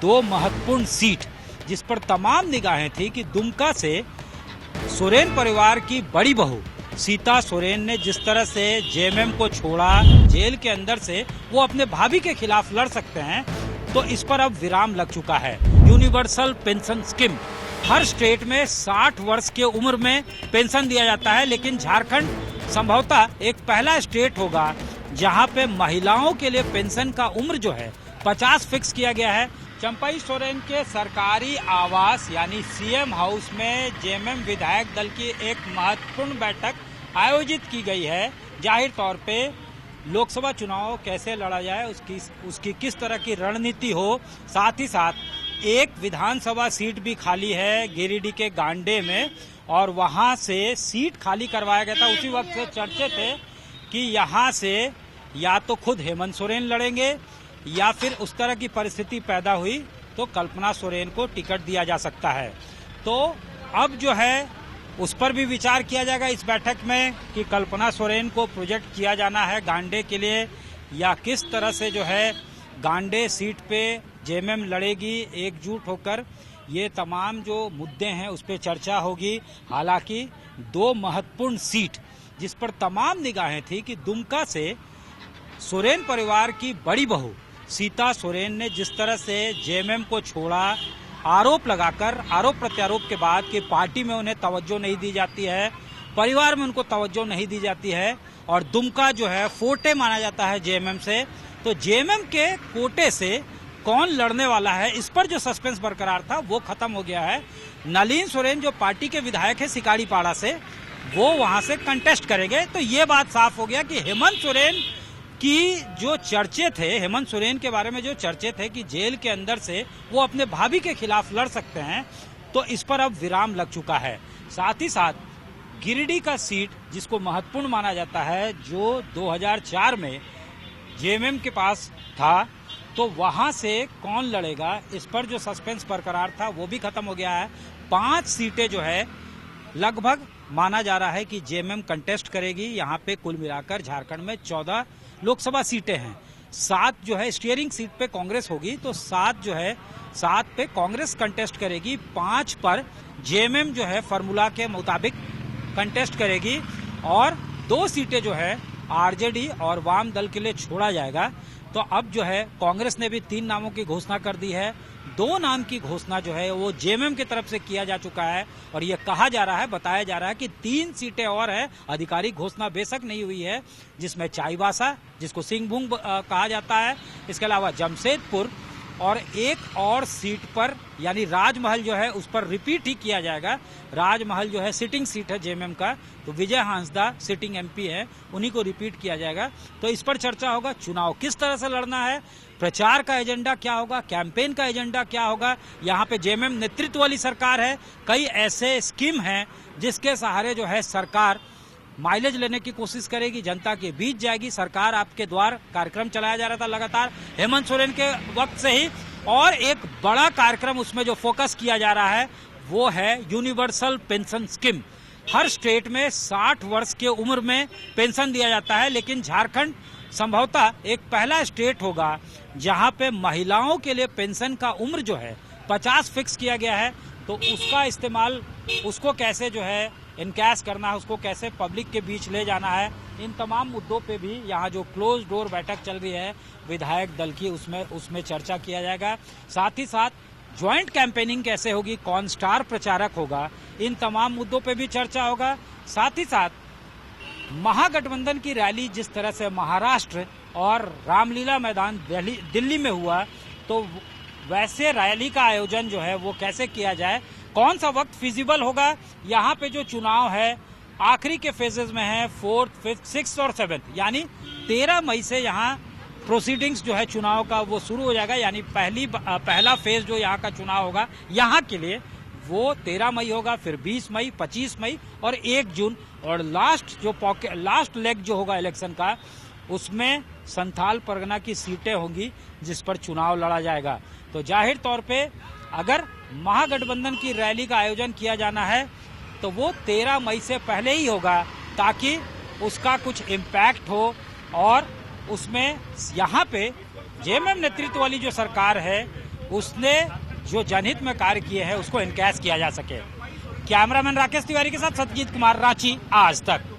दो महत्वपूर्ण सीट जिस पर तमाम निगाहें थी कि दुमका से सोरेन परिवार की बड़ी बहू सीता सोरेन ने जिस तरह से जेएमएम को छोड़ा, जेल के अंदर से वो अपने भाभी के खिलाफ लड़ सकते हैं, तो इस पर अब विराम लग चुका है। यूनिवर्सल पेंशन स्कीम, हर स्टेट में 60 वर्ष की उम्र में पेंशन दिया जाता है, लेकिन झारखंड संभवतः एक पहला स्टेट होगा जहां पे महिलाओं के लिए पेंशन का उम्र जो है 50 फिक्स किया गया है। चंपई सोरेन के सरकारी आवास यानी सीएम हाउस में जेएमएम विधायक दल की एक महत्वपूर्ण बैठक आयोजित की गई है। जाहिर तौर पे लोकसभा चुनाव कैसे लड़ा जाए उसकी किस तरह की रणनीति हो, साथ ही साथ एक विधानसभा सीट भी खाली है गिरिडीह के गांडे में, और वहां से सीट खाली करवाया गया था। उसी वक्त से चर्चे थे कि यहां से या तो खुद हेमंत सोरेन लड़ेंगे या फिर उस तरह की परिस्थिति पैदा हुई तो कल्पना सोरेन को टिकट दिया जा सकता है। तो अब जो है उस पर भी विचार किया जाएगा इस बैठक में कि कल्पना सोरेन को प्रोजेक्ट किया जाना है गांडे के लिए, या किस तरह से जो है गांडे सीट पे जेएमएम लड़ेगी एकजुट होकर। ये तमाम जो मुद्दे हैं उस पर चर्चा होगी। हालांकि दो महत्वपूर्ण सीट जिस पर तमाम निगाहें थी कि दुमका से सोरेन परिवार की बड़ी बहू सीता सोरेन ने जिस तरह से जेएमएम को छोड़ा, आरोप लगाकर, आरोप प्रत्यारोप के बाद कि पार्टी में उन्हें तवज्जो नहीं दी जाती है, परिवार में उनको तवज्जो नहीं दी जाती है, और दुमका जो है फोटे माना जाता है जेएमएम से, तो जेएमएम के कोटे से कौन लड़ने वाला है इस पर जो सस्पेंस बरकरार था वो खत्म हो गया है। नलिन सोरेन जो पार्टी के विधायक है सिकाड़ीपाड़ा से, वो वहां से कंटेस्ट करेंगे। तो ये बात साफ हो गया कि हेमंत सोरेन की जो चर्चे थे, हेमंत सोरेन के बारे में जो चर्चे थे कि जेल के अंदर से वो अपने भाभी के खिलाफ लड़ सकते हैं, तो इस पर अब विराम लग चुका है। साथ ही साथ गिरिडीह का सीट जिसको महत्वपूर्ण माना जाता है, जो 2004 में जेएमएम के पास था, तो वहां से कौन लड़ेगा इस पर जो सस्पेंस बरकरार था वो भी खत्म हो गया है। 5 सीटें जो है लगभग माना जा रहा है कि जेएमएम कंटेस्ट करेगी। यहाँ पे कुल मिलाकर झारखंड में 14 लोकसभा सीटें हैं। 7 जो है स्टीयरिंग सीट पे कांग्रेस होगी, तो 7 जो है 7 पे कांग्रेस कंटेस्ट करेगी, 5 पर जेएमएम जो है फार्मूला के मुताबिक कंटेस्ट करेगी, और 2 सीटें जो है आरजेडी और वाम दल के लिए छोड़ा जाएगा। तो अब जो है कांग्रेस ने भी 3 नामों की घोषणा कर दी है। 2 नाम की घोषणा जो है वो जेएमएम की तरफ से किया जा चुका है, और ये कहा जा रहा है, बताया जा रहा है कि 3 सीटें और है। आधिकारिक घोषणा बेशक नहीं हुई है, जिसमें चाईबासा जिसको सिंहभूम कहा जाता है, इसके अलावा जमशेदपुर, और एक और सीट पर यानी राजमहल जो है उस पर रिपीट ही किया जाएगा। राजमहल जो है सिटिंग सीट है जेएमएम का, तो विजय हांसदा सिटिंग एमपी है, उन्हीं को रिपीट किया जाएगा। तो इस पर चर्चा होगा, चुनाव किस तरह से लड़ना है, प्रचार का एजेंडा क्या होगा, कैंपेन का एजेंडा क्या होगा। यहाँ पे जेएमएम नेतृत्व वाली सरकार है, कई ऐसे स्कीम हैं जिसके सहारे जो है सरकार माइलेज लेने की कोशिश करेगी, जनता के बीच जाएगी। सरकार आपके द्वार कार्यक्रम चलाया जा रहा था लगातार हेमंत सोरेन के वक्त से ही, और एक बड़ा कार्यक्रम उसमें जो फोकस किया जा रहा है वो है यूनिवर्सल पेंशन स्कीम। हर स्टेट में 60 वर्ष की उम्र में पेंशन दिया जाता है, लेकिन झारखंड संभवतः एक पहला स्टेट होगा जहां पे महिलाओं के लिए पेंशन का उम्र जो है 50 फिक्स किया गया है। तो उसका इस्तेमाल, उसको कैसे जो है इनकैश करना है, उसको कैसे पब्लिक के बीच ले जाना है, इन तमाम मुद्दों पे भी यहाँ जो क्लोज डोर बैठक चल रही है विधायक दल की, उसमें चर्चा किया जाएगा। साथ ही साथ ज्वाइंट कैंपेनिंग कैसे होगी, कौन स्टार प्रचारक होगा, इन तमाम मुद्दों पे भी चर्चा होगा। साथ ही साथ महागठबंधन की रैली जिस तरह से महाराष्ट्र और रामलीला मैदान दिल्ली में हुआ, तो वैसे रैली का आयोजन जो है वो कैसे किया जाए, कौन सा वक्त फिजिबल होगा। यहाँ पे जो चुनाव है आखिरी के फेजेस में है, 4th, 5th, 6th और 7th, यानी 13 मई से यहाँ प्रोसीडिंग्स जो है चुनाव का वो शुरू हो जाएगा। यानी पहला फेज जो यहाँ का चुनाव होगा यहाँ के लिए वो 13 मई होगा, फिर 20 मई, 25 मई और 1 जून, और लास्ट लेग जो होगा इलेक्शन का उसमें संथाल परगना की सीटें होंगी जिस पर चुनाव लड़ा जाएगा। तो जाहिर तौर पे अगर महागठबंधन की रैली का आयोजन किया जाना है तो वो 13 मई से पहले ही होगा, ताकि उसका कुछ इम्पैक्ट हो, और उसमें यहाँ पे जेएमएम नेतृत्व वाली जो सरकार है उसने जो जनहित में कार्य किए हैं उसको इनकैश किया जा सके। कैमरामैन राकेश तिवारी के साथ सत्यजीत कुमार, रांची, आज तक।